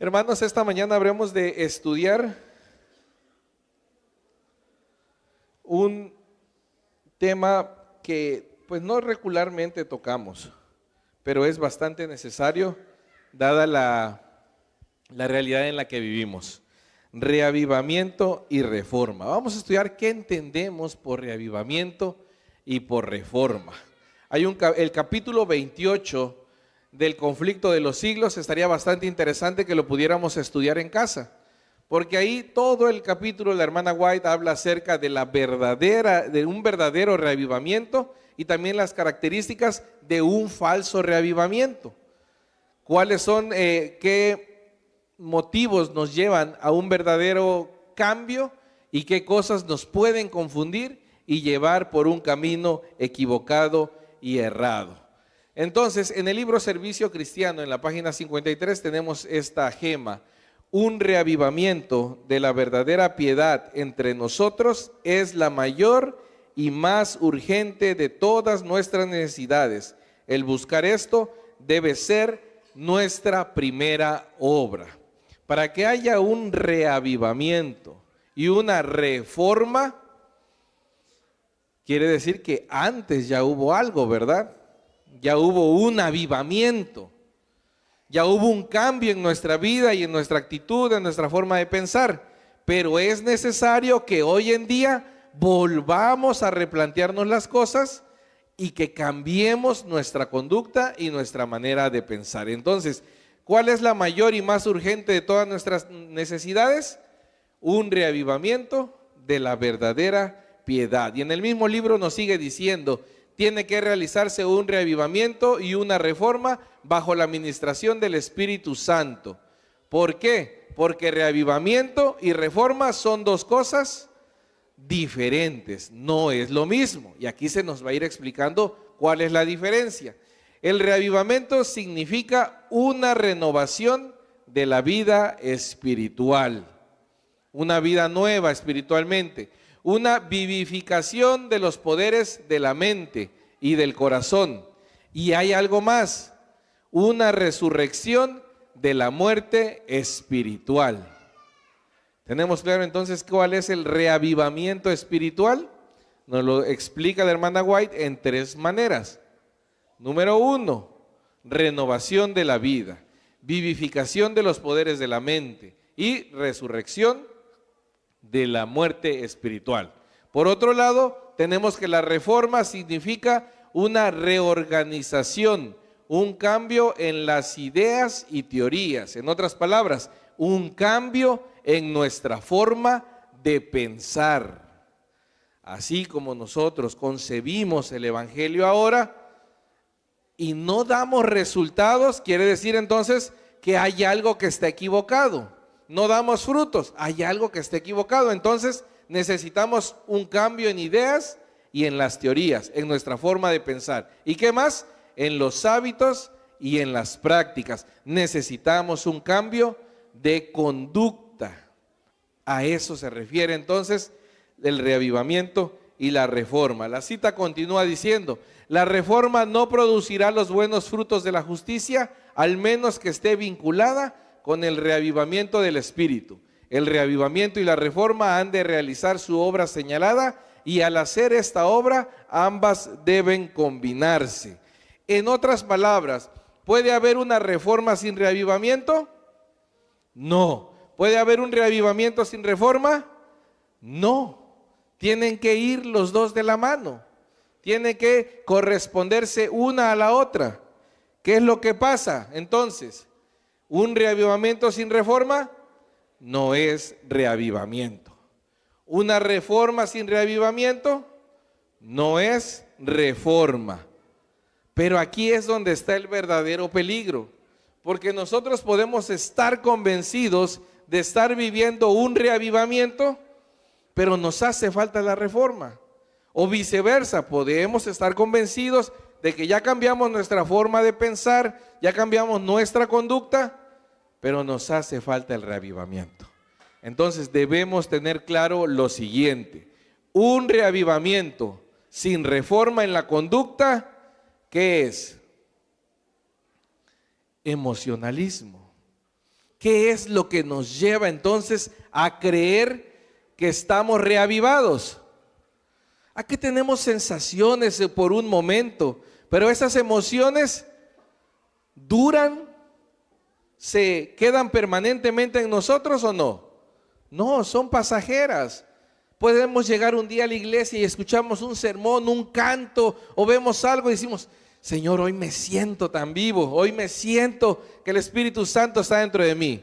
Hermanos, esta mañana habremos de estudiar un tema que pues no regularmente tocamos, pero es bastante necesario dada la realidad en la que vivimos. Reavivamiento y reforma. Vamos a estudiar qué entendemos por reavivamiento y por reforma. El capítulo 28 del conflicto de los siglos estaría bastante interesante que lo pudiéramos estudiar en casa, porque ahí todo el capítulo la hermana White habla acerca de un verdadero reavivamiento y también las características de un falso reavivamiento. ¿Cuáles son, qué motivos nos llevan a un verdadero cambio y qué cosas nos pueden confundir y llevar por un camino equivocado y errado? Entonces, en el libro Servicio Cristiano, en la página 53, tenemos esta gema: un reavivamiento de la verdadera piedad entre nosotros es la mayor y más urgente de todas nuestras necesidades. El buscar esto debe ser nuestra primera obra. Para que haya un reavivamiento y una reforma, quiere decir que antes ya hubo algo, ¿verdad? Ya hubo un avivamiento, ya hubo un cambio en nuestra vida y en nuestra actitud, en nuestra forma de pensar, pero es necesario que hoy en día volvamos a replantearnos las cosas y que cambiemos nuestra conducta y nuestra manera de pensar. Entonces, ¿cuál es la mayor y más urgente de todas nuestras necesidades? Un reavivamiento de la verdadera piedad. Y en el mismo libro nos sigue diciendo: tiene que realizarse un reavivamiento y una reforma bajo la administración del Espíritu Santo. ¿Por qué? Porque reavivamiento y reforma son dos cosas diferentes, no es lo mismo. Y aquí se nos va a ir explicando cuál es la diferencia. El reavivamiento significa una renovación de la vida espiritual, una vida nueva espiritualmente, una vivificación de los poderes de la mente y del corazón. Y hay algo más: una resurrección de la muerte espiritual. ¿Tenemos claro entonces cuál es el reavivamiento espiritual? Nos lo explica la hermana White en tres maneras. Número 1, renovación de la vida, vivificación de los poderes de la mente y resurrección de la muerte espiritual. Por otro lado, tenemos que la reforma significa una reorganización, un cambio en las ideas y teorías. En otras palabras, un cambio en nuestra forma de pensar. Así como nosotros concebimos el evangelio ahora y no damos resultados, quiere decir entonces que hay algo que está equivocado. No damos frutos, hay algo que está equivocado. Entonces necesitamos un cambio en ideas y en las teorías, en nuestra forma de pensar. ¿Y qué más? En los hábitos y en las prácticas. Necesitamos un cambio de conducta. A eso se refiere entonces el reavivamiento y la reforma. La cita continúa diciendo: la reforma no producirá los buenos frutos de la justicia, al menos que esté vinculada con el reavivamiento del espíritu. El reavivamiento y la reforma han de realizar su obra señalada, y al hacer esta obra ambas deben combinarse. En otras palabras, ¿puede haber una reforma sin reavivamiento? No. ¿Puede haber un reavivamiento sin reforma? No. Tienen que ir los dos de la mano. Tiene que corresponderse una a la otra. ¿Qué es lo que pasa entonces? ¿Un reavivamiento sin reforma? No es reavivamiento. ¿Una reforma sin reavivamiento? No es reforma. Pero aquí es donde está el verdadero peligro, porque nosotros podemos estar convencidos de estar viviendo un reavivamiento, pero nos hace falta la reforma. O viceversa, podemos estar convencidos de que ya cambiamos nuestra forma de pensar, ya cambiamos nuestra conducta, pero nos hace falta el reavivamiento. Entonces debemos tener claro lo siguiente: un reavivamiento sin reforma en la conducta, ¿qué es? Emocionalismo. ¿Qué es lo que nos lleva entonces a creer que estamos reavivados? ¿A qué tenemos sensaciones por un momento? Pero esas emociones duran, se quedan permanentemente en nosotros, ¿o no? No, son pasajeras. Podemos llegar un día a la iglesia y escuchamos un sermón, un canto, o vemos algo y decimos: Señor, hoy me siento tan vivo, hoy me siento que el Espíritu Santo está dentro de mí.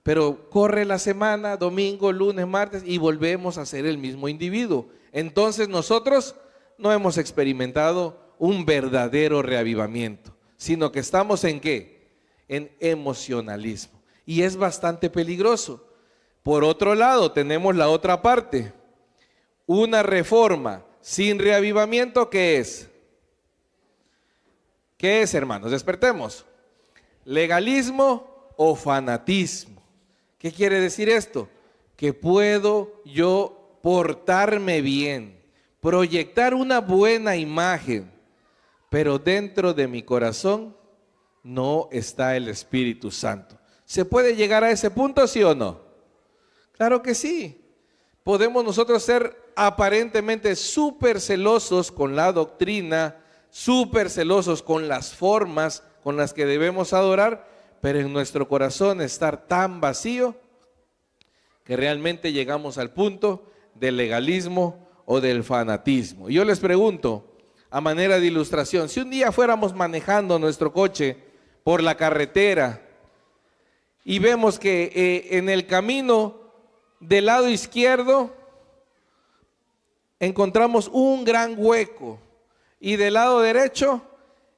Pero corre la semana, domingo, lunes, martes, y volvemos a ser el mismo individuo. Entonces nosotros no hemos experimentado un verdadero reavivamiento, sino que estamos ¿en qué? En emocionalismo. Y es bastante peligroso. Por otro lado, tenemos la otra parte. Una reforma sin reavivamiento, ¿qué es? ¿Qué es, hermanos? Despertemos. ¿Legalismo o fanatismo? ¿Qué quiere decir esto? Que puedo yo portarme bien, proyectar una buena imagen, pero dentro de mi corazón no está el Espíritu Santo. ¿Se puede llegar a ese punto, sí o no? Claro que sí. Podemos nosotros ser aparentemente súper celosos con la doctrina, súper celosos con las formas con las que debemos adorar, pero en nuestro corazón estar tan vacío que realmente llegamos al punto del legalismo o del fanatismo. Y yo les pregunto, a manera de ilustración, si un día fuéramos manejando nuestro coche por la carretera y vemos que en el camino del lado izquierdo encontramos un gran hueco y del lado derecho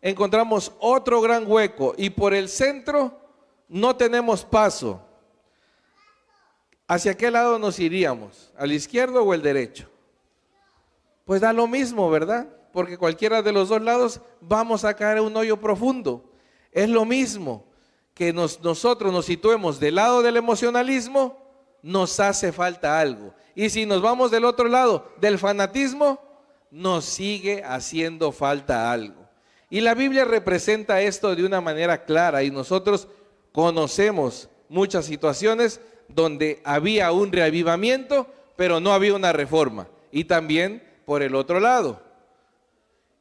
encontramos otro gran hueco y por el centro no tenemos paso, ¿hacia qué lado nos iríamos? ¿Al izquierdo o el derecho? Pues da lo mismo, ¿verdad? Porque cualquiera de los dos lados vamos a caer en un hoyo profundo. Es lo mismo que nosotros nos situemos del lado del emocionalismo, nos hace falta algo. Y si nos vamos del otro lado, del fanatismo, nos sigue haciendo falta algo. Y la Biblia representa esto de una manera clara y nosotros conocemos muchas situaciones donde había un reavivamiento, pero no había una reforma. Y también por el otro lado,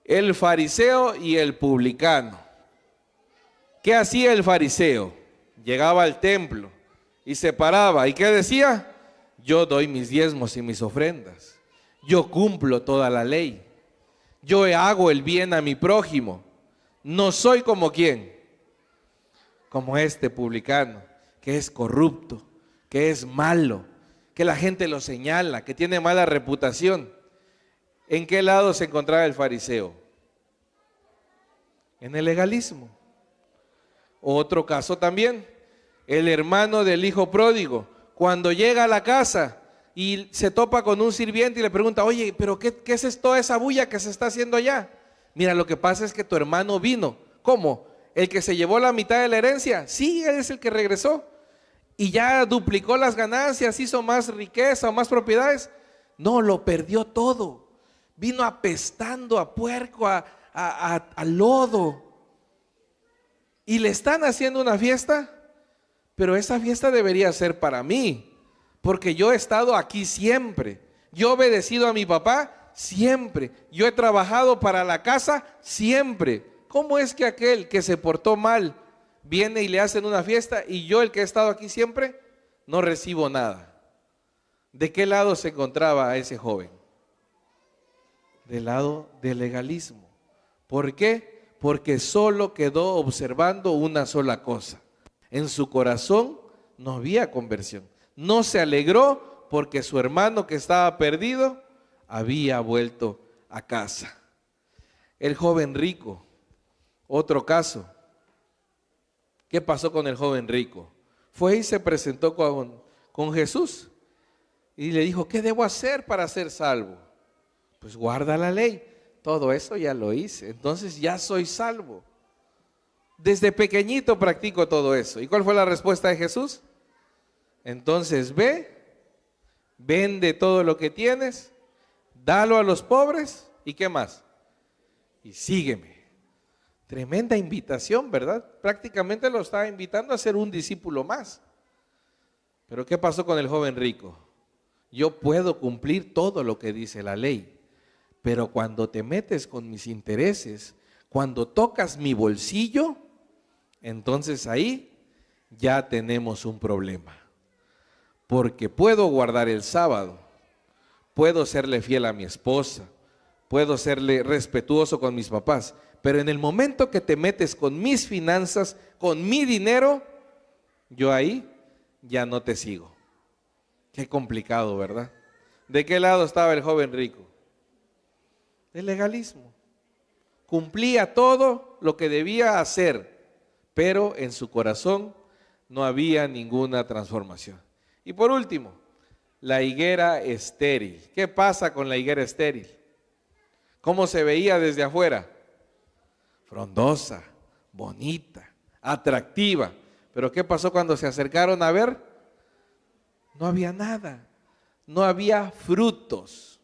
el fariseo y el publicano. ¿Qué hacía el fariseo? Llegaba al templo y se paraba. ¿Y qué decía? Yo doy mis diezmos y mis ofrendas. Yo cumplo toda la ley. Yo hago el bien a mi prójimo. No soy como ¿quién? Como este publicano, que es corrupto, que es malo, que la gente lo señala, que tiene mala reputación. ¿En qué lado se encontraba el fariseo? En el legalismo. Otro caso también, el hermano del hijo pródigo, cuando llega a la casa y se topa con un sirviente y le pregunta: oye, pero ¿qué es toda esa bulla que se está haciendo allá? Mira, lo que pasa es que tu hermano vino. ¿Cómo? ¿El que se llevó la mitad de la herencia? Sí, él es el que regresó y ya duplicó las ganancias, hizo más riqueza o más propiedades. No, lo perdió todo. Vino apestando a puerco, a lodo. Y le están haciendo una fiesta, pero esa fiesta debería ser para mí, porque yo he estado aquí siempre. Yo he obedecido a mi papá siempre. Yo he trabajado para la casa siempre. ¿Cómo es que aquel que se portó mal viene y le hacen una fiesta y yo, el que he estado aquí siempre, no recibo nada? ¿De qué lado se encontraba ese joven? Del lado del legalismo. ¿Por qué? Porque solo quedó observando una sola cosa. En su corazón no había conversión. No se alegró porque su hermano que estaba perdido había vuelto a casa. El joven rico, otro caso. ¿Qué pasó con el joven rico? Fue y se presentó con Jesús y le dijo: ¿qué debo hacer para ser salvo? Pues guarda la ley. Todo eso ya lo hice, entonces ya soy salvo. Desde pequeñito practico todo eso. ¿Y cuál fue la respuesta de Jesús? Entonces vende todo lo que tienes, dalo a los pobres y ¿qué más? Y sígueme. Tremenda invitación, ¿verdad? Prácticamente lo estaba invitando a ser un discípulo más. Pero ¿qué pasó con el joven rico? Yo puedo cumplir todo lo que dice la ley, pero cuando te metes con mis intereses, cuando tocas mi bolsillo, entonces ahí ya tenemos un problema. Porque puedo guardar el sábado, puedo serle fiel a mi esposa, puedo serle respetuoso con mis papás, pero en el momento que te metes con mis finanzas, con mi dinero, yo ahí ya no te sigo. Qué complicado, ¿verdad? ¿De qué lado estaba el joven rico? Del legalismo. Cumplía todo lo que debía hacer, pero en su corazón no había ninguna transformación. Y por último, la higuera estéril. ¿Qué pasa con la higuera estéril? ¿Cómo se veía desde afuera? Frondosa, bonita, atractiva. Pero ¿qué pasó cuando se acercaron a ver? No había nada, no había frutos.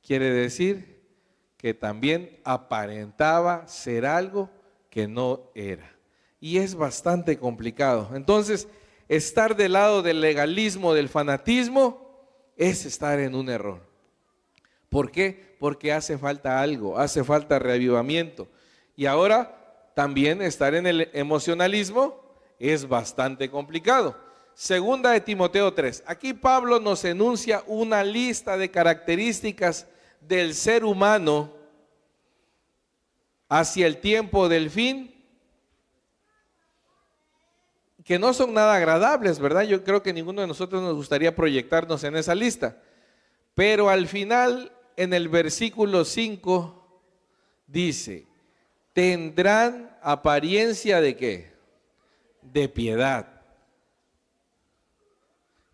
Quiere decir que también aparentaba ser algo que no era. Y es bastante complicado. Entonces, estar del lado del legalismo, del fanatismo, es estar en un error. ¿Por qué? Porque hace falta algo, hace falta reavivamiento. Y ahora también estar en el emocionalismo es bastante complicado. Segunda de Timoteo 3. Aquí Pablo nos enuncia una lista de características del ser humano hacia el tiempo del fin, que no son nada agradables, ¿verdad? Yo creo que ninguno de nosotros nos gustaría proyectarnos en esa lista. Pero al final, en el versículo 5, dice, tendrán apariencia de ¿qué? De piedad.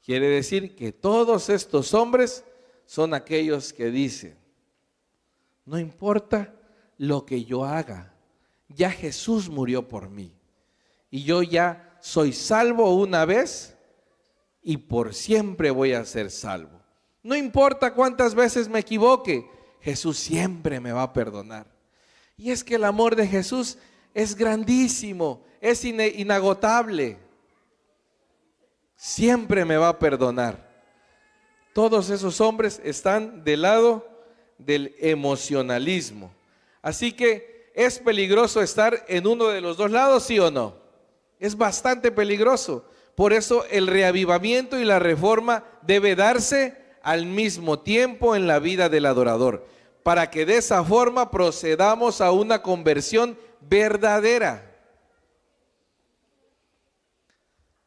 Quiere decir que todos estos hombres son aquellos que dicen, no importa lo que yo haga, ya Jesús murió por mí y yo ya soy salvo una vez y por siempre voy a ser salvo. No importa cuántas veces me equivoque, Jesús siempre me va a perdonar. Y es que el amor de Jesús es grandísimo, es inagotable. Siempre me va a perdonar. Todos esos hombres están del lado del emocionalismo. Así que es peligroso estar en uno de los dos lados, ¿sí o no? Es bastante peligroso. Por eso el reavivamiento y la reforma debe darse al mismo tiempo en la vida del adorador, para que de esa forma procedamos a una conversión verdadera.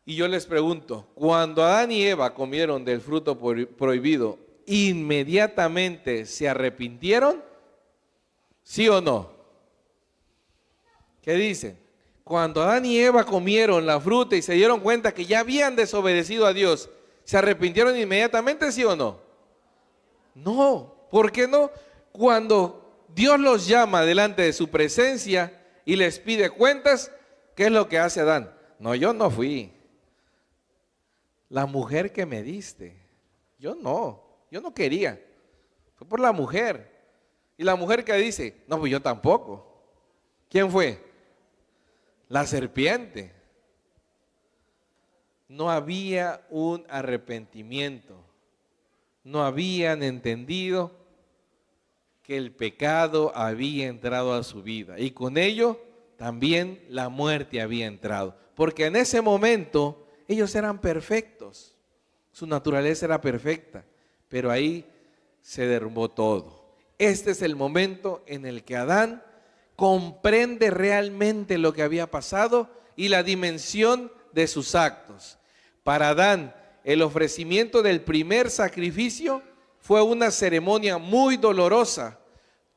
Y yo les pregunto, cuando Adán y Eva comieron del fruto prohibido, ¿inmediatamente se arrepintieron? ¿Sí o no? ¿Qué dicen? Cuando Adán y Eva comieron la fruta y se dieron cuenta que ya habían desobedecido a Dios, ¿se arrepintieron inmediatamente, sí o no? No, ¿por qué no? Cuando Dios los llama delante de su presencia y les pide cuentas, ¿qué es lo que hace Adán? No, yo no fui. La mujer que me diste, yo no quería. Fue por la mujer. Y la mujer que dice, no, pues yo tampoco. ¿Quién fue? La serpiente. No había un arrepentimiento. No habían entendido que el pecado había entrado a su vida. Y con ello también la muerte había entrado. Porque en ese momento ellos eran perfectos. Su naturaleza era perfecta. Pero ahí se derrumbó todo. Este es el momento en el que Adán comprende realmente lo que había pasado y la dimensión de sus actos. Para Adán, el ofrecimiento del primer sacrificio fue una ceremonia muy dolorosa.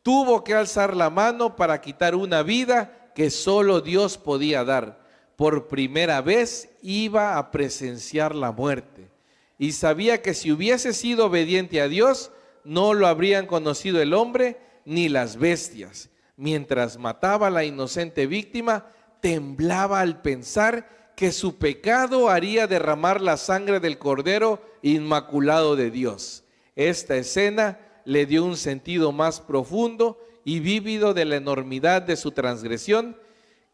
Tuvo que alzar la mano para quitar una vida que solo Dios podía dar. Por primera vez iba a presenciar la muerte y sabía que si hubiese sido obediente a Dios, no lo habrían conocido el hombre ni las bestias. Mientras mataba a la inocente víctima, temblaba al pensar que su pecado haría derramar la sangre del Cordero Inmaculado de Dios. Esta escena le dio un sentido más profundo y vívido de la enormidad de su transgresión,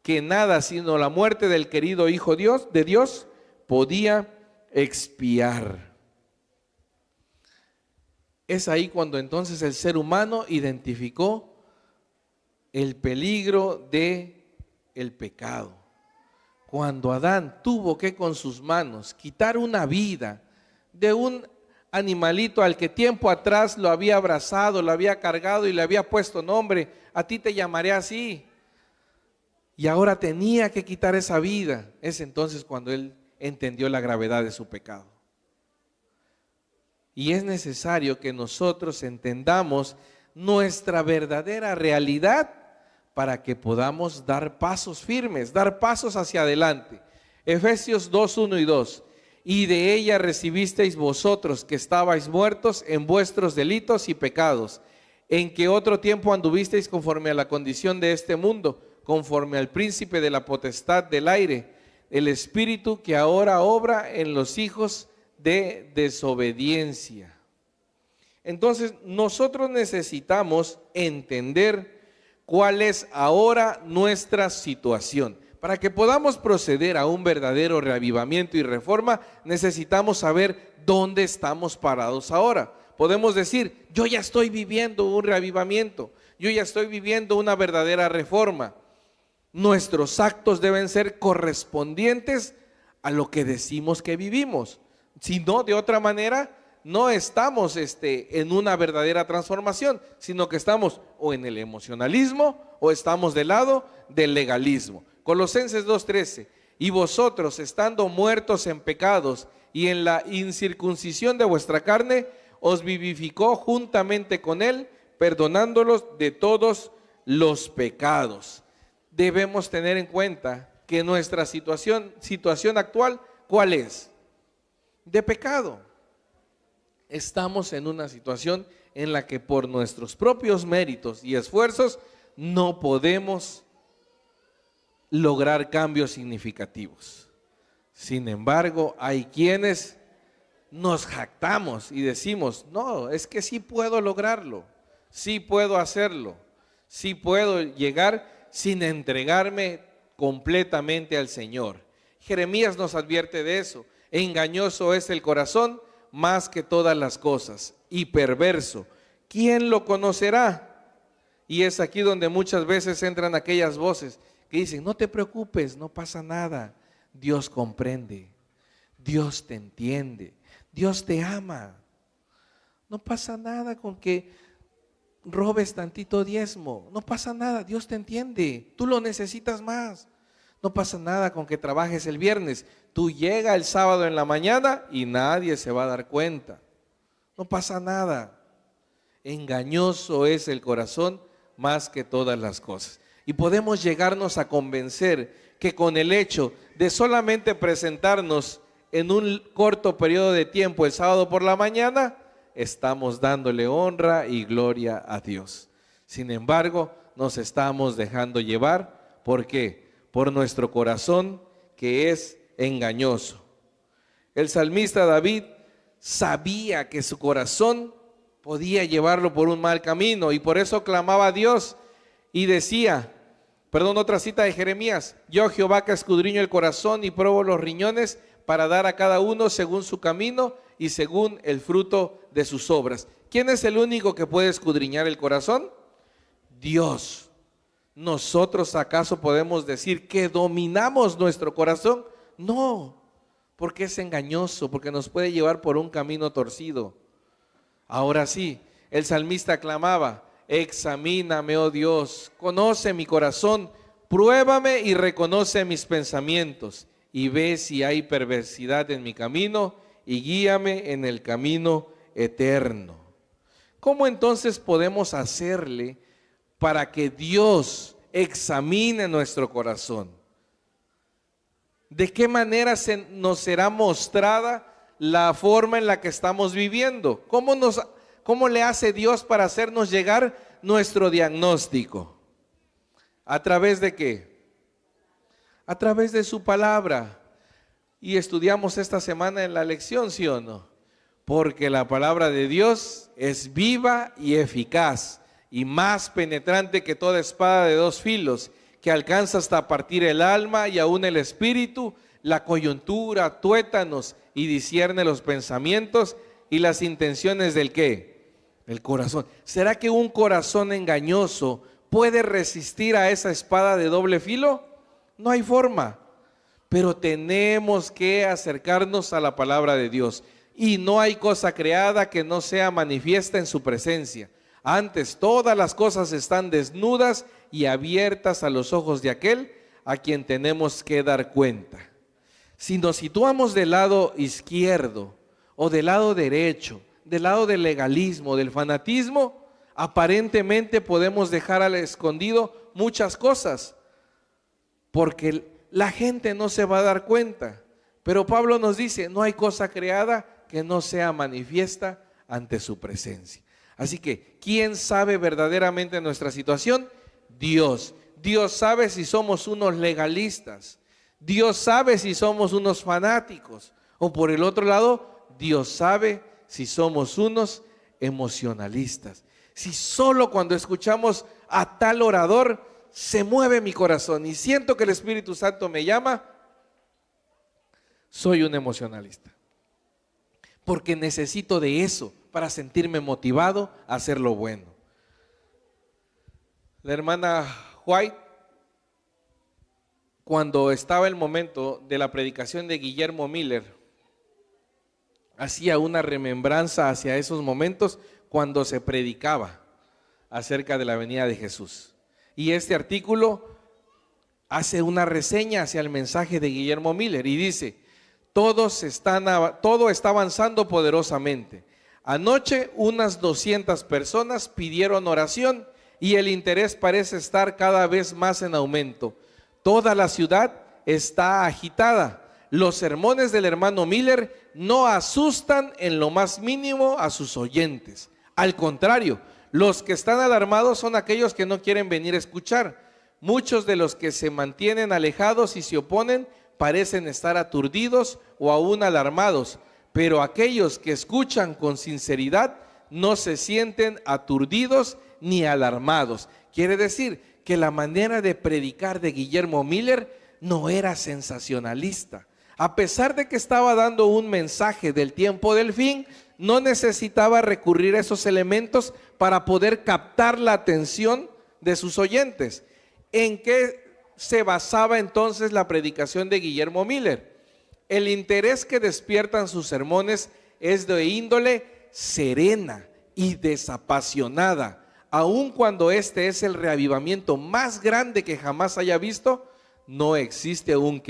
que nada sino la muerte del querido Hijo de Dios podía expiar. Es ahí cuando entonces el ser humano identificó el peligro de el pecado. Cuando Adán tuvo que con sus manos quitar una vida de un animalito al que tiempo atrás lo había abrazado, lo había cargado y le había puesto nombre, a ti te llamaré así. Y ahora tenía que quitar esa vida. Es entonces cuando él entendió la gravedad de su pecado. Y es necesario que nosotros entendamos nuestra verdadera realidad para que podamos dar pasos firmes, dar pasos hacia adelante. Efesios 2, 1 y 2. Y de ella recibisteis vosotros que estabais muertos en vuestros delitos y pecados, en que otro tiempo anduvisteis conforme a la condición de este mundo, conforme al príncipe de la potestad del aire, el espíritu que ahora obra en los hijos de desobediencia. Entonces nosotros necesitamos entender cuál es ahora nuestra situación. Para que podamos proceder a un verdadero reavivamiento y reforma, necesitamos saber dónde estamos parados ahora. Podemos decir, yo ya estoy viviendo un reavivamiento, yo ya estoy viviendo una verdadera reforma. Nuestros actos deben ser correspondientes a lo que decimos que vivimos. Si no, de otra manera, no estamos en una verdadera transformación, sino que estamos o en el emocionalismo o estamos del lado del legalismo. Colosenses 2:13, y vosotros estando muertos en pecados y en la incircuncisión de vuestra carne, os vivificó juntamente con él, perdonándolos de todos los pecados. Debemos tener en cuenta que nuestra situación actual, ¿cuál es? De pecado. Estamos en una situación en la que por nuestros propios méritos y esfuerzos no podemos lograr cambios significativos. Sin embargo, hay quienes nos jactamos y decimos, no, es que sí puedo lograrlo, sí puedo hacerlo, sí puedo llegar sin entregarme completamente al Señor. Jeremías nos advierte de eso. Engañoso es el corazón más que todas las cosas y perverso. ¿Quién lo conocerá? Y es aquí donde muchas veces entran aquellas voces que dicen, no te preocupes, no pasa nada. Dios comprende, Dios te entiende, Dios te ama. No pasa nada con que robes tantito diezmo, no pasa nada, Dios te entiende, tú lo necesitas más. No pasa nada con que trabajes el viernes, tú llega el sábado en la mañana y nadie se va a dar cuenta. No pasa nada. Engañoso es el corazón más que todas las cosas. Y podemos llegarnos a convencer que con el hecho de solamente presentarnos en un corto periodo de tiempo el sábado por la mañana, estamos dándole honra y gloria a Dios. Sin embargo, nos estamos dejando llevar. ¿Por qué? Por nuestro corazón que es engañoso. El salmista David sabía que su corazón podía llevarlo por un mal camino y por eso clamaba a Dios y decía, otra cita de Jeremías, yo Jehová que escudriño el corazón y pruebo los riñones para dar a cada uno según su camino y según el fruto de sus obras. ¿Quién es el único que puede escudriñar el corazón? Dios. ¿Nosotros acaso podemos decir que dominamos nuestro corazón? No, porque es engañoso, porque nos puede llevar por un camino torcido. Ahora sí, el salmista clamaba, examíname, oh Dios, conoce mi corazón, pruébame y reconoce mis pensamientos, y ve si hay perversidad en mi camino, y guíame en el camino eterno. ¿Cómo entonces podemos hacerle para que Dios examine nuestro corazón? ¿De qué manera nos será mostrada la forma en la que estamos viviendo? ¿Cómo le hace Dios para hacernos llegar nuestro diagnóstico? ¿A través de qué? A través de su palabra. Y estudiamos esta semana en la lección, ¿sí o no? Porque la palabra de Dios es viva y eficaz y más penetrante que toda espada de dos filos, que alcanza hasta partir el alma y aún el espíritu, la coyuntura, tuétanos y discierne los pensamientos y las intenciones del ¿qué? El corazón. ¿Será que un corazón engañoso puede resistir a esa espada de doble filo? No hay forma. Pero tenemos que acercarnos a la palabra de Dios. Y no hay cosa creada que no sea manifiesta en su presencia. Antes, todas las cosas están desnudas y abiertas a los ojos de aquel a quien tenemos que dar cuenta. Si nos situamos del lado izquierdo o del lado derecho, del lado del legalismo, del fanatismo, aparentemente podemos dejar al escondido muchas cosas, porque la gente no se va a dar cuenta. Pero Pablo nos dice, no hay cosa creada que no sea manifiesta ante su presencia. Así que, ¿quién sabe verdaderamente nuestra situación? Dios. Dios sabe si somos unos legalistas. Dios sabe si somos unos fanáticos. O por el otro lado, Dios sabe si somos unos emocionalistas. Si solo cuando escuchamos a tal orador se mueve mi corazón y siento que el Espíritu Santo me llama, soy un emocionalista. Porque necesito de eso para sentirme motivado a hacer lo bueno. La hermana White, cuando estaba el momento de la predicación de Guillermo Miller, hacía una remembranza hacia esos momentos cuando se predicaba acerca de la venida de Jesús. Y este artículo hace una reseña hacia el mensaje de Guillermo Miller y dice: todo está avanzando poderosamente. Anoche unas 200 personas pidieron oración y el interés parece estar cada vez más en aumento. Toda la ciudad está agitada. Los sermones del hermano Miller no asustan en lo más mínimo a sus oyentes. Al contrario, los que están alarmados son aquellos que no quieren venir a escuchar. Muchos de los que se mantienen alejados y se oponen parecen estar aturdidos o aún alarmados, pero aquellos que escuchan con sinceridad no se sienten aturdidos ni alarmados. Quiere decir que la manera de predicar de Guillermo Miller no era sensacionalista. A pesar de que estaba dando un mensaje del tiempo del fin, no necesitaba recurrir a esos elementos para poder captar la atención de sus oyentes. ¿En qué se basaba entonces la predicación de Guillermo Miller? El interés que despiertan sus sermones es de índole serena y desapasionada. Aun cuando este es el reavivamiento más grande que jamás haya visto, no existe un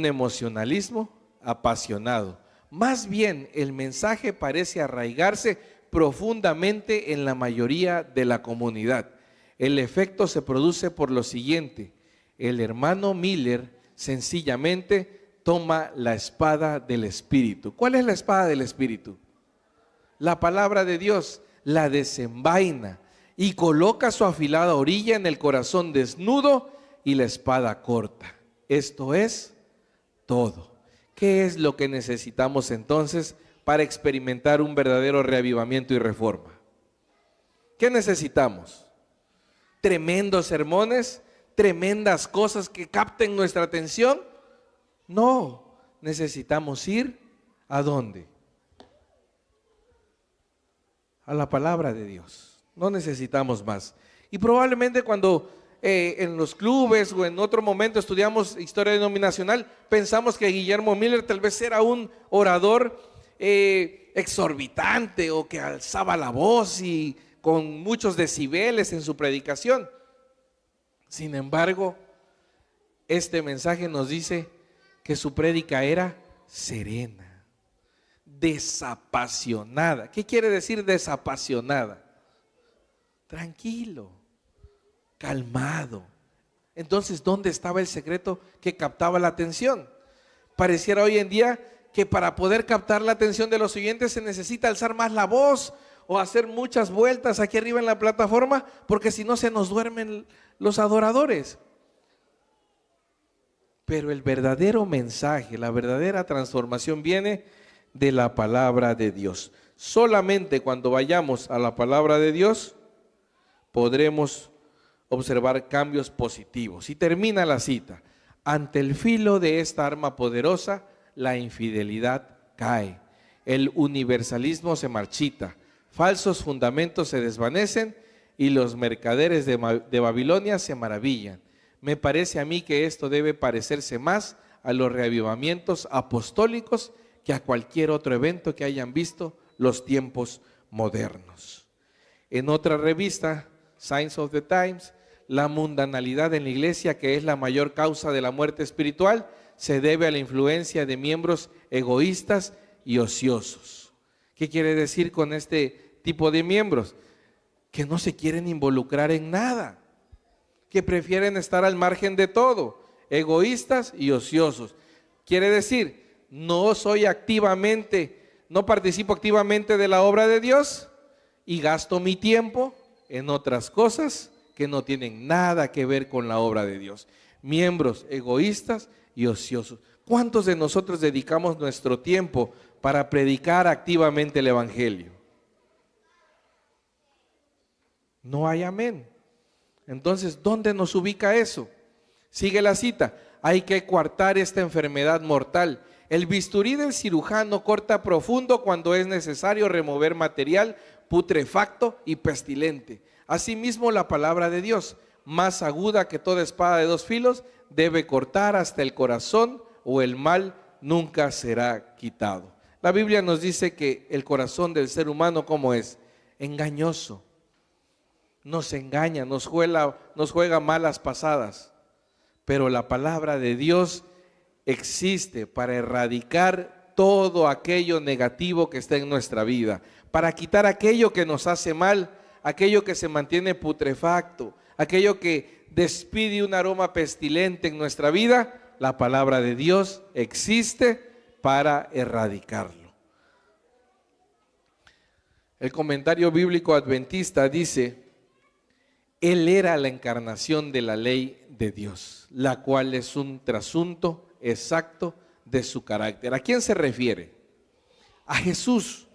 emocionalismo apasionado. Más bien, el mensaje parece arraigarse profundamente en la mayoría de la comunidad. El efecto se produce por lo siguiente: el hermano Miller sencillamente toma la espada del Espíritu. ¿Cuál es la espada del Espíritu? La palabra de Dios. La desenvaina y coloca su afilada orilla en el corazón desnudo y la espada corta. Esto es todo. ¿Qué es lo que necesitamos entonces para experimentar un verdadero reavivamiento y reforma? ¿Qué necesitamos? ¿Tremendos sermones? ¿Tremendas cosas que capten nuestra atención? No, necesitamos ir ¿a dónde? A la palabra de Dios. No necesitamos más. Y probablemente cuando en los clubes o en otro momento estudiamos historia denominacional, pensamos que Guillermo Miller tal vez era un orador exorbitante o que alzaba la voz y con muchos decibeles en su predicación. Sin embargo, este mensaje nos dice que su prédica era serena, desapasionada. ¿Qué quiere decir desapasionada? Tranquilo, calmado. Entonces, ¿dónde estaba el secreto que captaba la atención? Pareciera hoy en día que para poder captar la atención de los oyentes se necesita alzar más la voz o hacer muchas vueltas aquí arriba en la plataforma, porque si no se nos duermen los adoradores. Pero el verdadero mensaje, la verdadera transformación viene de la palabra de Dios. Solamente cuando vayamos a la palabra de Dios podremos observar cambios positivos. Y termina la cita: Ante el filo de esta arma poderosa, la infidelidad cae, el universalismo se marchita, falsos fundamentos se desvanecen y los mercaderes de Babilonia se maravillan. Me parece a mí que esto debe parecerse más a los reavivamientos apostólicos que a cualquier otro evento que hayan visto los tiempos modernos. En otra revista, Signs of the Times, la mundanalidad en la iglesia, que es la mayor causa de la muerte espiritual, se debe a la influencia de miembros egoístas y ociosos. ¿Qué quiere decir con este tipo de miembros? Que no se quieren involucrar en nada, que prefieren estar al margen de todo, egoístas y ociosos. Quiere decir, no participo activamente de la obra de Dios y gasto mi tiempo en otras cosas que no tienen nada que ver con la obra de Dios. Miembros egoístas y ociosos. ¿Cuántos de nosotros dedicamos nuestro tiempo para predicar activamente el evangelio? No hay amén. Entonces, ¿dónde nos ubica eso? Sigue la cita. Hay que coartar esta enfermedad mortal. El bisturí del cirujano corta profundo cuando es necesario remover material putrefacto y pestilente. Asimismo, la palabra de Dios, más aguda que toda espada de dos filos, debe cortar hasta el corazón, o el mal nunca será quitado. La Biblia nos dice que el corazón del ser humano, ¿cómo es? Engañoso. Nos engaña, nos juega malas pasadas. Pero la palabra de Dios existe para erradicar todo aquello negativo que está en nuestra vida, para quitar aquello que nos hace mal, aquello que se mantiene putrefacto, aquello que despide un aroma pestilente en nuestra vida. La palabra de Dios existe para erradicarlo. El comentario bíblico adventista dice: Él era la encarnación de la ley de Dios, la cual es un trasunto exacto de su carácter. ¿A quién se refiere? A Jesús.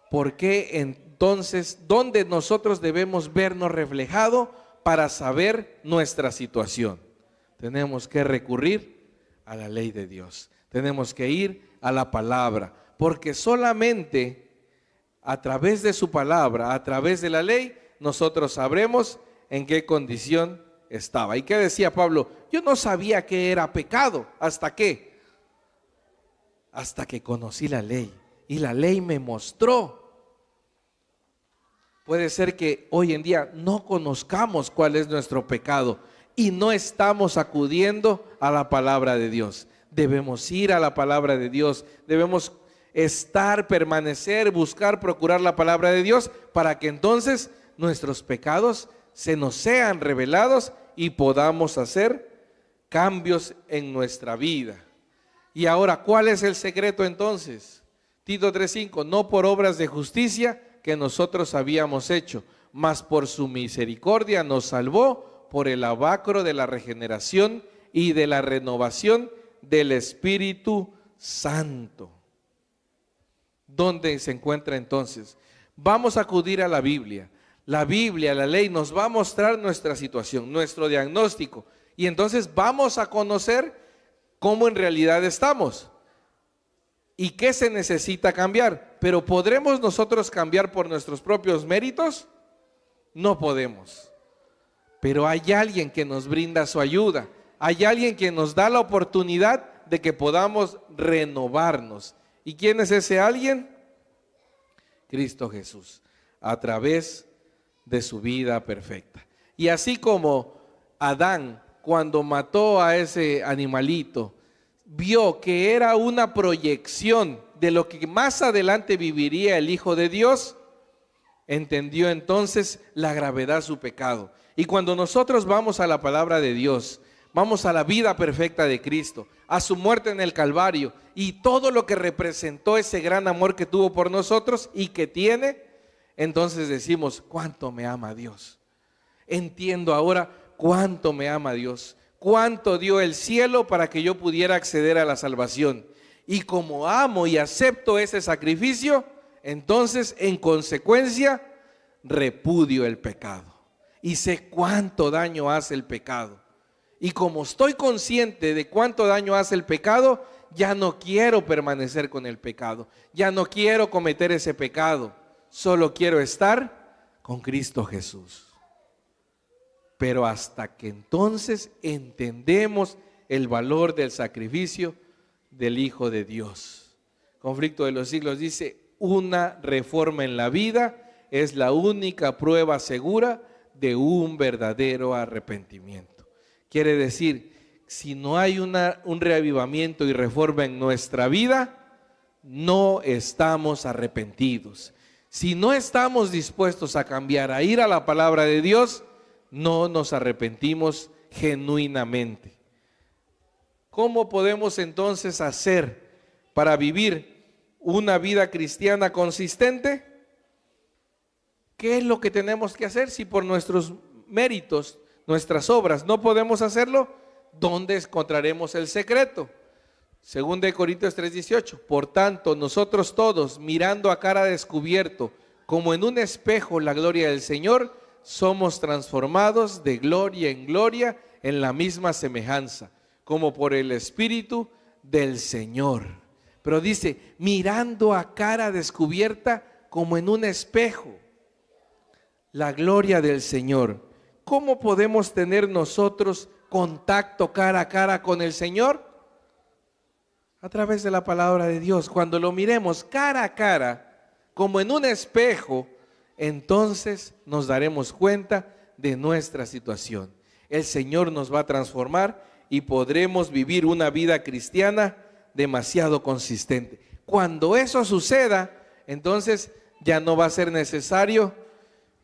¿Por qué entonces dónde nosotros debemos vernos reflejado para saber nuestra situación? Tenemos que recurrir a la ley de Dios. Tenemos que ir a la palabra, porque solamente a través de su palabra, a través de la ley, nosotros sabremos en qué condición estaba. ¿Y qué decía Pablo? Yo no sabía que era pecado. ¿Hasta qué? Hasta que conocí la ley. Y la ley me mostró. Puede ser que hoy en día no conozcamos cuál es nuestro pecado y no estamos acudiendo a la palabra de Dios. Debemos ir a la palabra de Dios. Debemos permanecer, buscar, procurar la palabra de Dios para que entonces nuestros pecados se nos sean revelados y podamos hacer cambios en nuestra vida. Y ahora, ¿cuál es el secreto entonces? Tito 3:5, no por obras de justicia que nosotros habíamos hecho, mas por su misericordia nos salvó por el lavacro de la regeneración y de la renovación del Espíritu Santo. ¿Dónde se encuentra entonces? Vamos a acudir a la Biblia. La Biblia, la ley nos va a mostrar nuestra situación, nuestro diagnóstico, y entonces vamos a conocer cómo en realidad estamos y qué se necesita cambiar. Pero ¿podremos nosotros cambiar por nuestros propios méritos? No podemos. Pero hay alguien que nos brinda su ayuda, hay alguien que nos da la oportunidad de que podamos renovarnos. ¿Y quién es ese alguien? Cristo Jesús, a través de su vida perfecta. Y así como Adán, cuando mató a ese animalito, vio que era una proyección de lo que más adelante viviría el Hijo de Dios, entendió entonces la gravedad de su pecado. Y cuando nosotros vamos a la palabra de Dios, vamos a la vida perfecta de Cristo, a su muerte en el Calvario y todo lo que representó ese gran amor que tuvo por nosotros y que tiene, entonces decimos, ¿cuánto me ama Dios? Entiendo ahora cuánto me ama Dios, cuánto dio el cielo para que yo pudiera acceder a la salvación. Y como amo y acepto ese sacrificio, entonces en consecuencia repudio el pecado. Y sé cuánto daño hace el pecado. Y como estoy consciente de cuánto daño hace el pecado, ya no quiero permanecer con el pecado, ya no quiero cometer ese pecado, solo quiero estar con Cristo Jesús. Pero hasta que entonces entendemos el valor del sacrificio del Hijo de Dios. Conflicto de los Siglos dice: una reforma en la vida es la única prueba segura de un verdadero arrepentimiento. Quiere decir, si no hay un reavivamiento y reforma en nuestra vida, no estamos arrepentidos. Si no estamos dispuestos a cambiar, a ir a la palabra de Dios, no nos arrepentimos genuinamente. ¿Cómo podemos entonces hacer para vivir una vida cristiana consistente? ¿Qué es lo que tenemos que hacer si por nuestros méritos, nuestras obras, no podemos hacerlo? ¿Dónde encontraremos el secreto? Según de Corintios 3:18, por tanto, nosotros todos, mirando a cara descubierto, como en un espejo la gloria del Señor, somos transformados de gloria en gloria en la misma semejanza, como por el Espíritu del Señor. Pero dice, mirando a cara descubierta como en un espejo la gloria del Señor. ¿Cómo podemos tener nosotros contacto cara a cara con el Señor? A través de la palabra de Dios. Cuando lo miremos cara a cara, como en un espejo, entonces nos daremos cuenta de nuestra situación. El Señor nos va a transformar y podremos vivir una vida cristiana demasiado consistente. Cuando eso suceda, entonces ya no va a ser necesario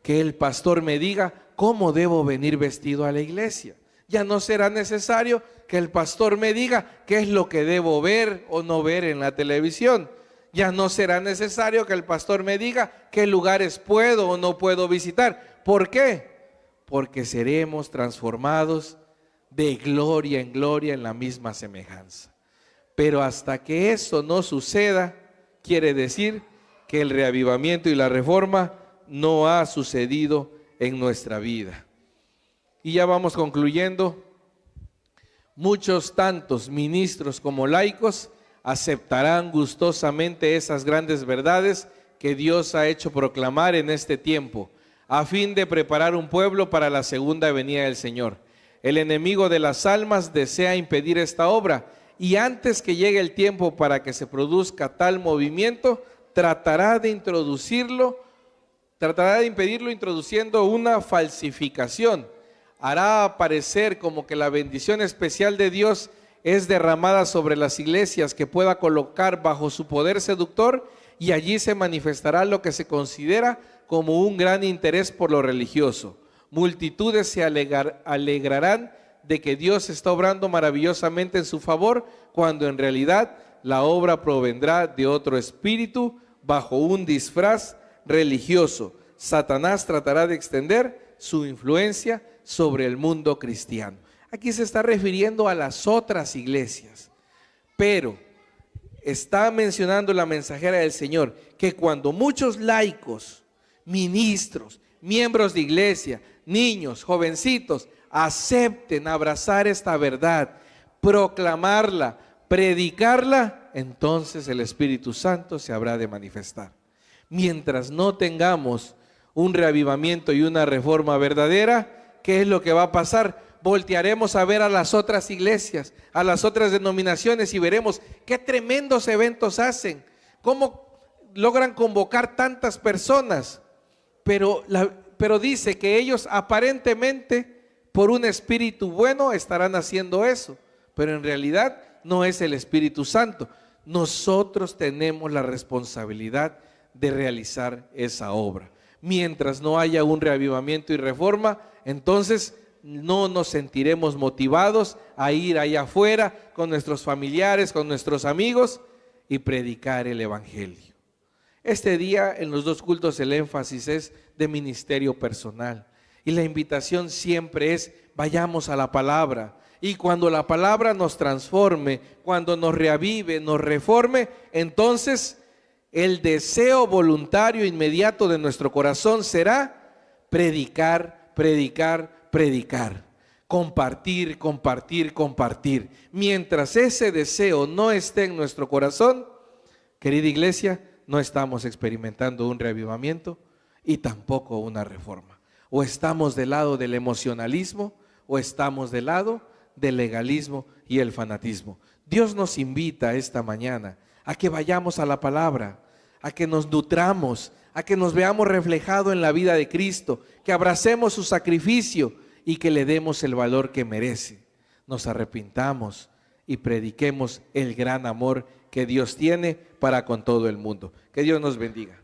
que el pastor me diga cómo debo venir vestido a la iglesia. Ya no será necesario que el pastor me diga qué es lo que debo ver o no ver en la televisión. Ya no será necesario que el pastor me diga qué lugares puedo o no puedo visitar. ¿Por qué? Porque seremos transformados de gloria en gloria en la misma semejanza. Pero hasta que eso no suceda, quiere decir que el reavivamiento y la reforma no ha sucedido en nuestra vida. Y ya vamos concluyendo. Muchos tantos ministros como laicos aceptarán gustosamente esas grandes verdades que Dios ha hecho proclamar en este tiempo, a fin de preparar un pueblo para la segunda venida del Señor. El enemigo de las almas desea impedir esta obra, y antes que llegue el tiempo para que se produzca tal movimiento, tratará de impedirlo introduciendo una falsificación. Hará aparecer como que la bendición especial de Dios es derramada sobre las iglesias que pueda colocar bajo su poder seductor, y allí se manifestará lo que se considera como un gran interés por lo religioso. Multitudes se alegrarán de que Dios está obrando maravillosamente en su favor, cuando en realidad la obra provendrá de otro espíritu bajo un disfraz religioso. Satanás tratará de extender su influencia sobre el mundo cristiano. Aquí se está refiriendo a las otras iglesias, pero está mencionando la mensajera del Señor, que cuando muchos laicos, ministros, miembros de iglesia, niños, jovencitos, acepten abrazar esta verdad, proclamarla, predicarla, entonces el Espíritu Santo se habrá de manifestar. Mientras no tengamos un reavivamiento y una reforma verdadera, ¿qué es lo que va a pasar? Voltearemos a ver a las otras iglesias, a las otras denominaciones, y veremos qué tremendos eventos hacen, cómo logran convocar tantas personas, pero dice que ellos aparentemente por un espíritu bueno estarán haciendo eso, pero en realidad no es el Espíritu Santo. Nosotros tenemos la responsabilidad de realizar esa obra. Mientras no haya un reavivamiento y reforma, entonces no nos sentiremos motivados a ir allá afuera con nuestros familiares, con nuestros amigos y predicar el Evangelio. Este día en los dos cultos el énfasis es de ministerio personal, y la invitación siempre es: vayamos a la palabra, y cuando la palabra nos transforme, cuando nos reavive, nos reforme, entonces el deseo voluntario inmediato de nuestro corazón será predicar, predicar, predicar. compartir, compartir, compartir. Mientras ese deseo no esté en nuestro corazón, querida iglesia, no estamos experimentando un reavivamiento y tampoco una reforma. O estamos del lado del emocionalismo o estamos del lado del legalismo y el fanatismo. Dios nos invita esta mañana a que vayamos a la palabra, a que nos nutramos, a que nos veamos reflejados en la vida de Cristo, que abracemos su sacrificio y que le demos el valor que merece. Nos arrepintamos y prediquemos el gran amor que Dios tiene para con todo el mundo. Que Dios nos bendiga.